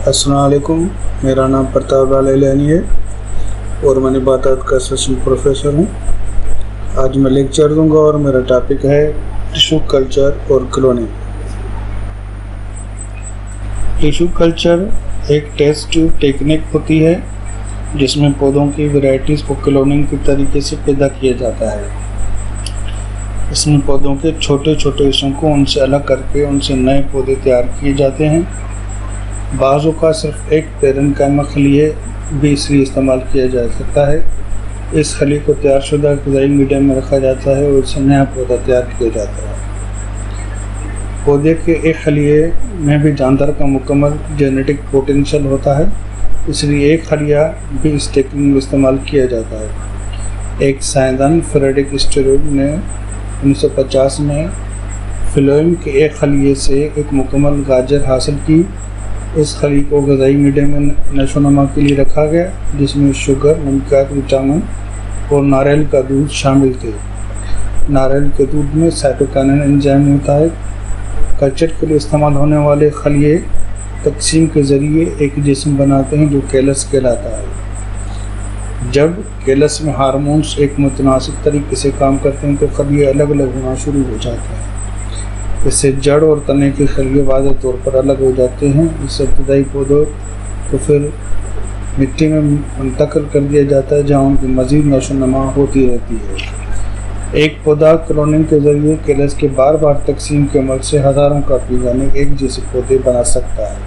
अस्सलाम वालेकुम। मेरा नाम प्रताप लाल इलानी है और मैं नबातात का असिस्टेंट प्रोफेसर हूँ। आज मैं लेक्चर दूंगा और मेरा टॉपिक है टिश्यू कल्चर और क्लोनिंग। टिश्यू कल्चर एक टेस्ट ट्यूब टेक्निक होती है जिसमें पौधों की वैरायटीज़ को क्लोनिंग के तरीके से पैदा किया जाता है। इसमें पौधों के छोटे छोटे हिस्सों को उनसे अलग करके उनसे नए पौधे तैयार किए जाते हैं। बाज़ों का सिर्फ एक पैरेन्काइमा खलीए भी इसलिए इस्तेमाल किया जा सकता है। इस खली को तैयारशुदा ग़िज़ाई मीडियम में रखा जाता है और इससे नया पौधा तैयार किया जाता है। पौधे के एक खलीए में भी जानदार का मुकम्मल जेनेटिक पोटेंशियल होता है, इसलिए एक खलिया भी इस टेक्निक में इस्तेमाल किया जाता है। एक साइंसदान फ्रेडरिक स्टेरोड ने 1950 में फिलोएम के एक खलिए से एक मुकम्मल गाजर हासिल की। इस खली को ग़िज़ाई मीडियम में नशोनुमा के लिए रखा गया, जिसमें शुगर, नमकियात, विटामिन और नारियल का दूध शामिल थे। नारियल के दूध में साइटोकाइनेन एंजाइम होता है। कल्चर के लिए इस्तेमाल होने वाले खलिए तकसीम के ज़रिए एक जिस्म बनाते हैं जो कैलस कहलाता है। जब कैलस में हार्मोन्स एक मुतनासिब तरीके से काम करते हैं तो खलिए अलग अलग होना शुरू हो जाते हैं। इससे जड़ और तने के खलिए वाज़ेह तौर पर अलग हो जाते हैं। इस इब्तदाई पौधों को फिर मिट्टी में मुंतकिल कर दिया जाता है जहाँ उनकी मज़ीद नशोनुमा होती रहती है। एक पौधा क्लोनिंग के ज़रिए कैलस के बार बार तकसीम के अमल से हज़ारों कापी यानी एक जैसे पौधे बना सकता है।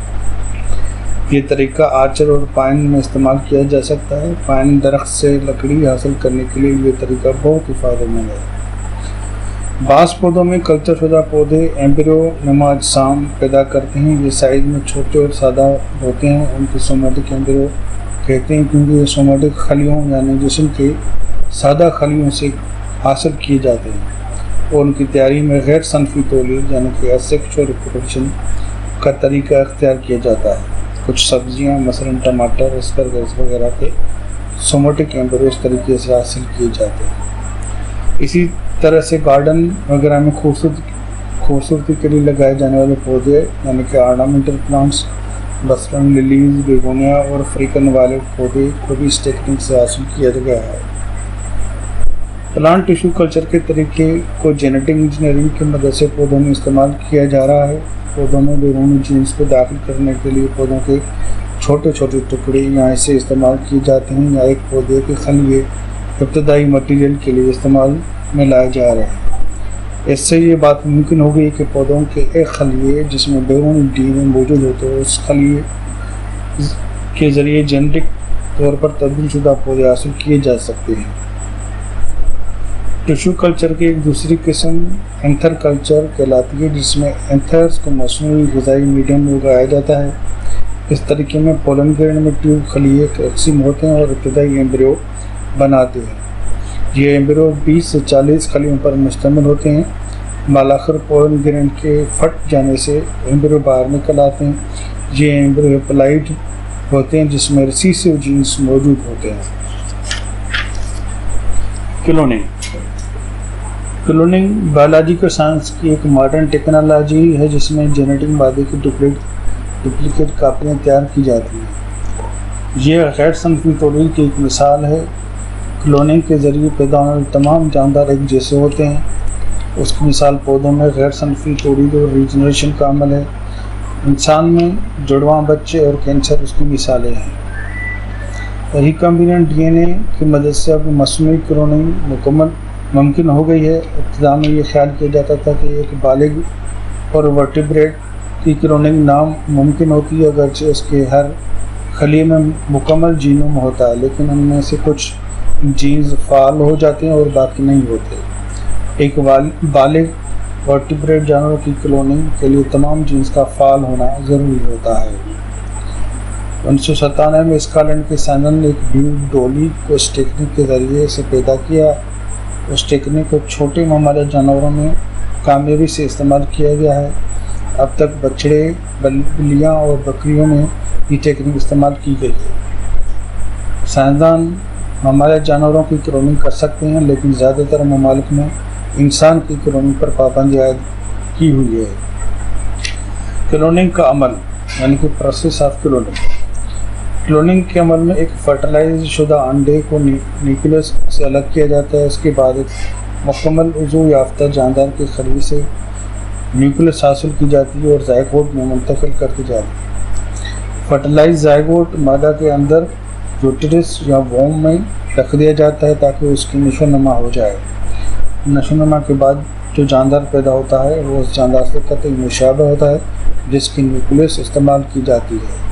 ये तरीका आर्चर और पाइन में इस्तेमाल किया जा सकता है। पाइन दरख्त से लकड़ी हासिल करने के लिए ये तरीका बहुत ही फ़ायदेमंद है। बाज़ पौधों में कल्चर शुदा पौधे एम्ब्रियो नुमा अजसाम पैदा करते हैं। ये साइज़ में छोटे और सादा होते हैं। उनको सोमेटिक एम्ब्रियो कहते हैं क्योंकि ये सोमेटिक खलियों यानी जिस्म के सादा खलियों से हासिल किए जाते हैं और उनकी तैयारी में गैर सनफी तौलीद यानी कि असेक्सुअल रिप्रोडक्शन का तरीका अख्तियार किया जाता है। कुछ सब्जियां मसलन टमाटर, एस्परगस वगैरह के सोमेटिक एम्ब्रियो इस तरीके से हासिल किए जाते हैं। इसी तरह से गार्डन वगैरह में खूबसूरती के लिए लगाए जाने वाले पौधे यानी कि ऑर्नामेंटल प्लांट्स, मसलन लिलीज, बेगोनिया और अफ्रीकन वायलेट पौधे को भी इस टेक्निक से हासिल किया गया है। प्लांट टिश्यू कल्चर के तरीके को जेनेटिक इंजीनियरिंग की मदद से पौधों में इस्तेमाल किया जा रहा है। पौधों में बैरूनी जीन्स को दाखिल करने के लिए पौधों के छोटे छोटे टुकड़े यहाँ से इस्तेमाल किए जाते हैं या एक पौधे के खलिए इब्तदाई मटीरियल के लिए इस्तेमाल में लाए जा रहे हैं। इससे ये बात मुमकिन हो गई कि पौधों के एक खलिए जिसमें बैरूनी डीएनए मौजूद होते हैं उस खलिए के ज़रिए जेनेटिक तौर पर तब्दील शुदा पौधे हासिल किए जा सकते हैं। टिश्यू कल्चर की एक दूसरी किस्म एंथर कल्चर कहलाती है, जिसमें एंथर्स को मसनूई ग़िज़ाई मीडियम में उगाया जाता है। इस तरीके में पोलन ग्रेन में ट्यूब खलिए तकसीम होते हैं और इब्तदाई एम्ब्रियो बनाते हैं। ये एम्ब्रियो 20 से 40 खलियों पर मुश्तमिल होते हैं। बालाखिर पोलन ग्रेन के फट जाने से एम्ब्रियो बाहर निकल आते हैं। ये एम्ब्रियो हेप्लॉइड होते हैं जिसमें रिसेसिव जीन्स मौजूद होते हैं। क्लोनिंग बायोलॉजिकल साइंस की एक मॉडर्न टेक्नोलॉजी है जिसमें जेनेटिक मादे की डुप्लीकेट कापियाँ तैयार की जाती हैं। ये गैर सनफी तौलीद की एक मिसाल है। क्लोनिंग के ज़रिए पैदा होने वाले तमाम जानदार एक जैसे होते हैं। उसकी मिसाल पौधों में गैर सनफी तौलीद और रीजनरेशन का अमल है। इंसान में जुड़वां बच्चे और कैंसर उसकी मिसालें हैं। रिकम्बिनेंट डीएनए की मदद से अब मसनूई क्लोनिंग मुकम्मल मुमकिन हो गई है। इब्तिदा में ये ख्याल किया जाता था कि एक बालिग और वर्टिब्रेट की क्लोनिंग नामुमकिन होती है अगरचे उसके हर खलिए में मुकम्मल जीनोम होता है, लेकिन उनमें से कुछ जीन्स फ़ाल हो जाते हैं और बाकी नहीं होते। एक बालिग वर्टिब्रेट जानवरों की क्लोनिंग के लिए तमाम जीन्स का फ़ाल होना ज़रूरी होता है। 1997 में स्कॉटलैंड के साइंसदान ने एक ब्यूड डॉली को इस टेक्निक के ज़रिए से पैदा किया। उस टेक्निक को छोटे मामूली जानवरों में कामयाबी से इस्तेमाल किया गया है। अब तक बछड़े, बिल्लियाँ और बकरियों में ये टेक्निक इस्तेमाल की गई है। साइंसदान मामूली जानवरों की क्लोनिंग कर सकते हैं, लेकिन ज़्यादातर ममालिक में इंसान की क्लोनिंग पर पाबंदी आयद की हुई है। क्लोनिंग का अमल यानी कि प्रोसेस ऑफ क्लोनिंग। क्लोनिंग के अमल में एक फर्टिलाइज शुदा अंडे को न्यूक्लियस से अलग किया जाता है। इसके बाद एक मुकम्मल उज़ू याफ्ता जानदार के खलीए से न्यूक्लियस हासिल की जाती है और ज़ायगोट में मुंतकिल कर दी जाती है। फर्टिलाइज ज़ायगोट मादा के अंदर यूटेरस या वोम में रख दिया जाता है ताकि उसकी नशोनुमा हो जाए। नशोनुमा के बाद जो जानदार पैदा होता है वो उस जानदार से कतई मुशाबह होता है जिसकी न्यूक्लियस इस्तेमाल की जाती है।